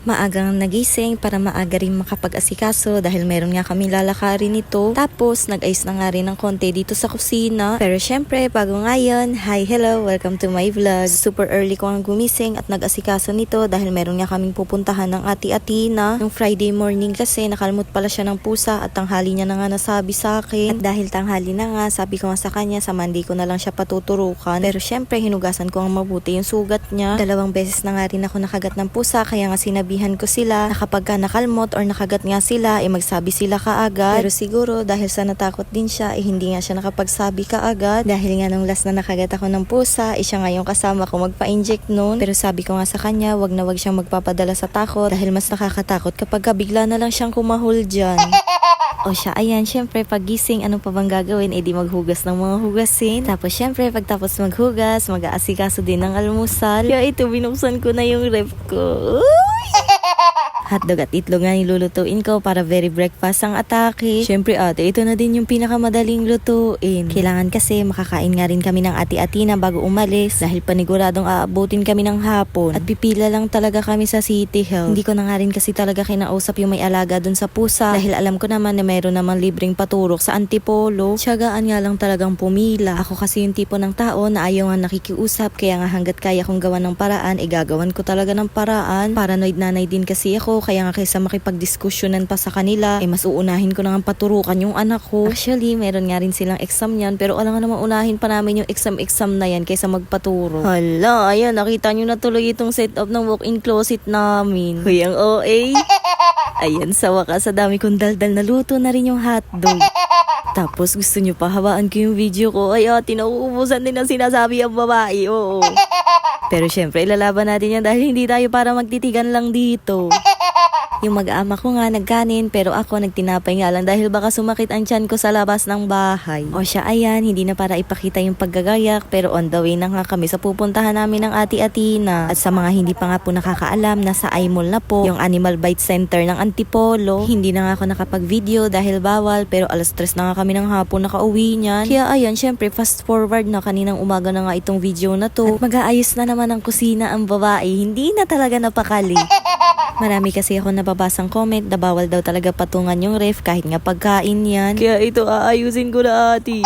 Maagang nagising para maaga rin makapag-asikaso dahil meron nga kami lalakarin nito. Tapos nag-ayos na nga rin ng konti dito sa kusina. Pero syempre bago nga yun, hi, hello, welcome to my vlog. Super early ko ang gumising at nag-asikaso nito dahil meron nga kaming pupuntahan ng ati Atina. Nung Friday morning kasi nakalimut pala siya ng pusa at tanghali niya na nga nasabi sa akin. At dahil tanghali na nga, sabi ko nga sa kanya sa Monday ko na lang siya patuturukan. Pero syempre hinugasan ko ang mabuti yung sugat niya. 2 beses na nga rin ako nakagat ng pusa kaya nga sinabihan ko sila na kapag ka nakalmot or nakagat nga sila, magsabi sila kaagad. Pero siguro dahil sa natakot din siya, hindi nga siya nakapagsabi kaagad. Dahil nga nung last na nakagat ako ng pusa, siya nga yung kasama ko magpa-inject noon. Pero sabi ko nga sa kanya, wag na wag siyang magpapadala sa takot dahil mas nakakatakot kapag bigla na lang siyang kumahol dyan. O siya, ayan, syempre pagising, ano pa bang gagawin? Di maghugas ng mga hugasin. Tapos syempre, pagtapos maghugas, mag-aasikaso din ng almusal. Kaya ito, binuksan ko na yung ref ko. Hotdog at itlog nga nilulutuin ko para very breakfast ang atake. Syempre ate, ito na din yung pinakamadaling lutuin. Kailangan kasi makakain nga rin kami ng ati Atina bago umalis dahil paniguradong aabutin kami ng hapon. At pipila lang talaga kami sa City Health. Hindi ko na nga rin kasi talaga kinausap yung may alaga dun sa pusa dahil alam ko naman na mayroon naman libreng paturok sa Antipolo. Tiyagaan nga lang talagang pumila. Ako kasi yung tipo ng tao na ayaw nga nakikiusap kaya nga hanggat kaya kong gawan ng paraan, gagawan ko talaga ng paraan. Paranoid nanay din kasi ako kaya nga kaysa makipagdiskusyonan pa sa kanila, mas uunahin ko na nga paturukan yung anak ko. Actually, meron nga rin silang exam yan, pero alam nga naman unahin pa namin yung exam na yan kaysa magpaturo. Hala, ayan, nakita nyo na tuloy itong setup ng walk-in closet namin. Huy, ang OA. Ayan, sa wakas, sa dami kong daldal na luto na rin yung hotdog. Tapos gusto nyo pa hawaan ko yung video ko. Ay, tinauubusan din ang sinasabi ang babae, oo. Pero syempre, ilalaban natin yan dahil hindi tayo para magtitigan lang dito. Yung mag-aama ko nga nagkanin pero ako nagtinapay nga lang dahil baka sumakit ang tiyan ko sa labas ng bahay. O siya, ayan, hindi na para ipakita yung paggagayak pero on the way na nga kami sa pupuntahan namin ng ati Atina. At sa mga hindi pa nga po nakakaalam, nasa iMall na po yung Animal Bite Center ng Antipolo. Hindi na nga ako nakapag-video dahil bawal pero alas 3 na nga kami ng hapon nakauwi niyan. Kaya ayan, syempre fast forward na kaninang umaga na nga itong video na to. At mag-aayos na naman ang kusina ang babae, hindi na talaga napakali. Marami kasi ako nababasang comment na bawal daw talaga patungan yung ref kahit nga pagkain yan. Kaya ito aayusin ko na ati.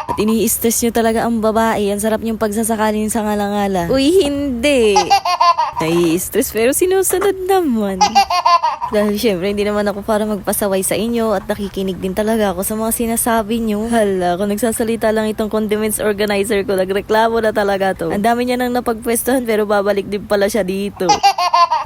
At ini-stress nyo talaga ang babae. Ang sarap niyong pagsasakalin sa ngala-ngala. Uy, hindi. Nai-stress pero sinusunod naman. Dahil syempre hindi naman ako para magpasaway sa inyo at nakikinig din talaga ako sa mga sinasabi nyo. Hala, kung nagsasalita lang itong condiments organizer ko, nagreklamo na talaga to. Ang dami niya nang napagpwestuhan pero babalik din pala siya dito.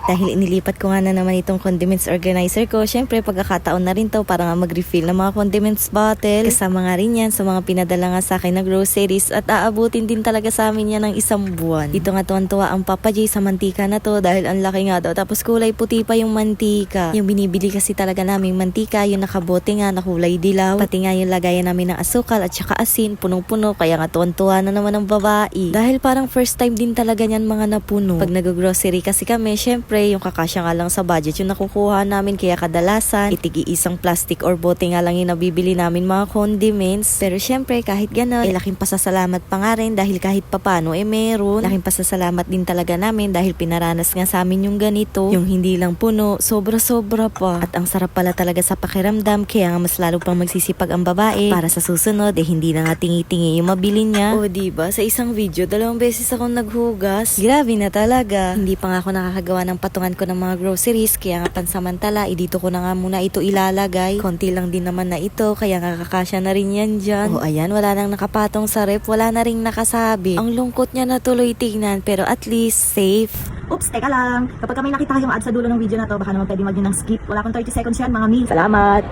Dahil inilipat ko nga na naman itong condiments organizer ko, syempre pagkakataon na rin to para nga mag-refill ng mga condiments bottle. Kasama nga rin yan sa mga pinadala nga sa akin na groceries at aabutin din talaga sa amin yan ng 1 buwan. Dito nga tuwan-tuwa ang Papa J sa mantika na to dahil ang laki nga daw tapos kulay puti pa yung mantika. Yung binibili kasi talaga naming mantika, yung nakabote nga na kulay dilaw. Pati nga yung lagayan namin ng asukal at saka asin, punong-puno kaya nga tuwan-tuwa na naman ang babae. Dahil parang first time din talaga niyan mga napuno. Pag nag-grocery kasi kami, syempre yung kakasya nga lang sa budget yung nakukuha namin kaya kadalasan itigi-isang plastic or bote nga lang yung nabibili namin mga condiments. Pero syempre kahit gano'n, laking pasasalamat pa nga rin dahil kahit papano meron. Laking pasasalamat din talaga namin dahil pinaranas nga sa amin yung ganito, yung hindi lang puno, sobra-sobra pa. At ang sarap pala talaga sa pakiramdam kaya nga mas lalo pang magsisipag ang babae para sa susunod hindi na nga tingi-tingi yung mabili niya. O diba, sa isang video 2 beses akong naghugas. Grabe na talaga. Hindi pa nga ako nakakagawa ng patungan ko ng mga groceries kaya nga pansamantala dito ko na nga muna ito ilalagay. Konti lang din naman na ito kaya nga kakasya na rin yan dyan. O ayan, wala nang nakapatong sa rep, wala na ring nakasabi. Ang lungkot niya na tuloy tignan pero at least safe. Oops, teka lang. Kapag may nakita kayong ad sa dulo ng video na to, baka naman pwede mag-yun ng skip. Wala akong 30 seconds yan, mga mi. Salamat!